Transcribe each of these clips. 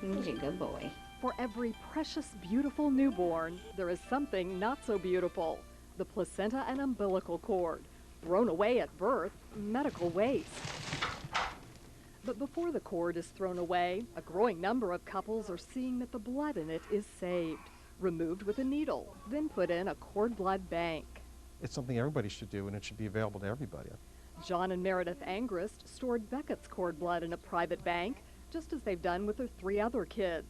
He's a good boy. For every precious, beautiful newborn, there is something not so beautiful. The placenta and umbilical cord, thrown away at birth, medical waste. But before the cord is thrown away, a growing number of couples are seeing that the blood in it is saved, removed with a needle, then put in a cord blood bank. It's something everybody should do, and it should be available to everybody. John and Meredith Angrist stored Beckett's cord blood in a private bank, just as they've done with their 3 other kids.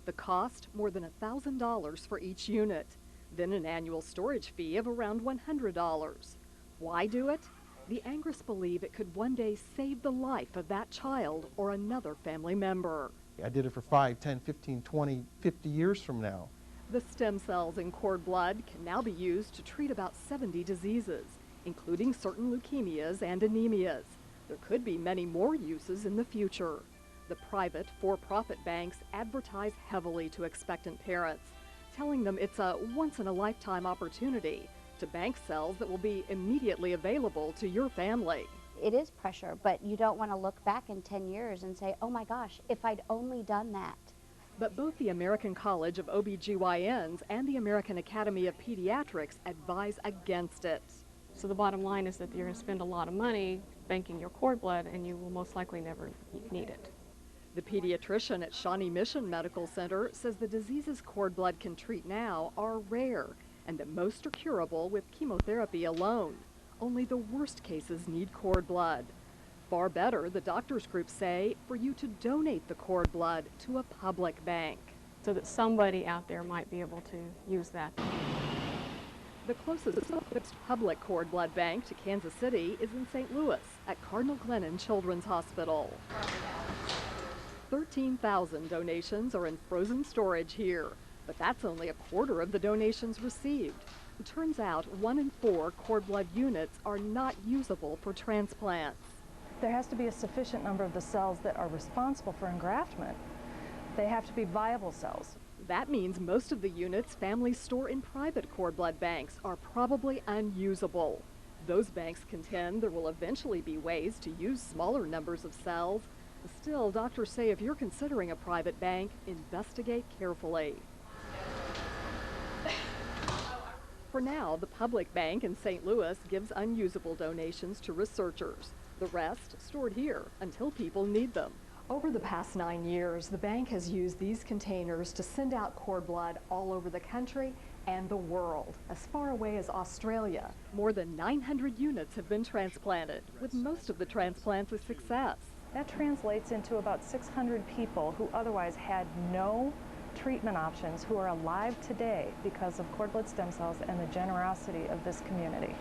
The cost, more than $1,000 for each unit, then an annual storage fee of around $100. Why do it? The Angrists believe it could one day save the life of that child or another family member. I did it for 5, 10, 15, 20, 50 years from now. The stem cells in cord blood can now be used to treat about 70 diseases, including certain leukemias and anemias. There could be many more uses in the future. The private, for-profit banks advertise heavily to expectant parents, telling them it's a once-in-a-lifetime opportunity to bank cells that will be immediately available to your family. It is pressure, but you don't want to look back in 10 years and say, oh my gosh, if I'd only done that. But both the American College of OBGYNs and the American Academy of Pediatrics advise against it. So the bottom line is that you're going to spend a lot of money banking your cord blood, and you will most likely never need it. The pediatrician at Shawnee Mission Medical Center says the diseases cord blood can treat now are rare, and that most are curable with chemotherapy alone. Only the worst cases need cord blood. Far better, the doctors group say, for you to donate the cord blood to a public bank. So that somebody out there might be able to use that. The closest public cord blood bank to Kansas City is in St. Louis at Cardinal Glennon Children's Hospital. 13,000 donations are in frozen storage here, but that's only a quarter of the donations received. It turns out 1 in 4 cord blood units are not usable for transplants. There has to be a sufficient number of the cells that are responsible for engraftment. They have to be viable cells. That means most of the units families store in private cord blood banks are probably unusable. Those banks contend there will eventually be ways to use smaller numbers of cells. Still, doctors say if you're considering a private bank, investigate carefully. For now, the public bank in St. Louis gives unusable donations to researchers. The rest stored here until people need them. Over the past 9 years, the bank has used these containers to send out cord blood all over the country and the world, as far away as Australia. More than 900 units have been transplanted, with most of the transplants a success. That translates into about 600 people who otherwise had no treatment options who are alive today because of cord blood stem cells and the generosity of this community.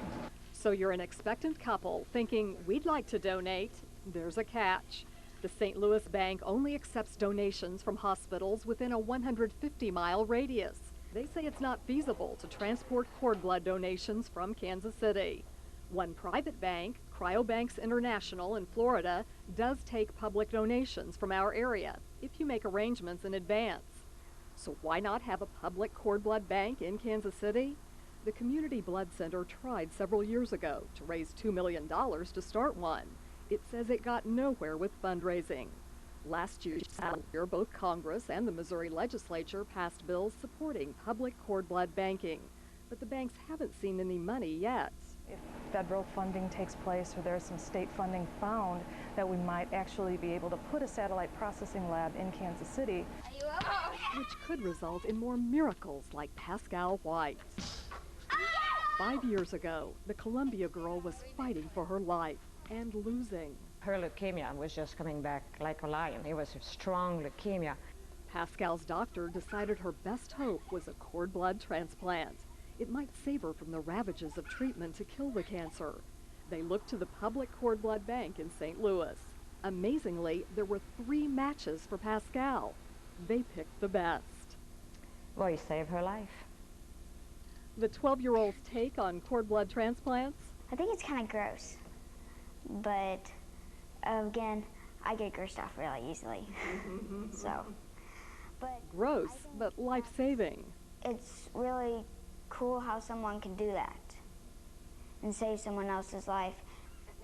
So you're an expectant couple thinking, we'd like to donate. There's a catch. The St. Louis Bank only accepts donations from hospitals within a 150-mile radius. They say it's not feasible to transport cord blood donations from Kansas City. One private bank, Cryobanks International in Florida, does take public donations from our area if you make arrangements in advance. So why not have a public cord blood bank in Kansas City? The Community Blood Center tried several years ago to raise $2 million to start one. It says it got nowhere with fundraising. Last year, both Congress and the Missouri legislature passed bills supporting public cord blood banking, but the banks haven't seen any money yet. If federal funding takes place or there's some state funding found, that we might actually be able to put a satellite processing lab in Kansas City, which could result in more miracles like Pascal White. 5 years ago, the Columbia girl was fighting for her life and losing. Her leukemia was just coming back like a lion. It was a strong leukemia. Pascal's doctor decided her best hope was a cord blood transplant. It might save her from the ravages of treatment to kill the cancer. They looked to the public cord blood bank in St. Louis. Amazingly, there were 3 matches for Pascal. They picked the best. Well, you saved her life. The 12-year-old's take on cord blood transplants? I think it's kind of gross, but again, I get grossed off really easily. But gross, but life-saving. It's really cool how someone can do that and save someone else's life.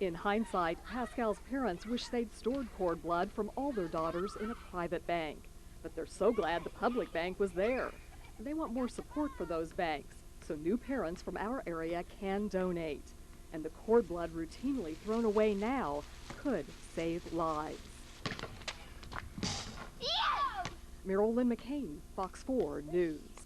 In hindsight, Pascal's parents wish they'd stored cord blood from all their daughters in a private bank. But they're so glad the public bank was there. They want more support for those banks, so new parents from our area can donate. And the cord blood routinely thrown away now could save lives. Meryl Lynn McCain, Fox 4 News.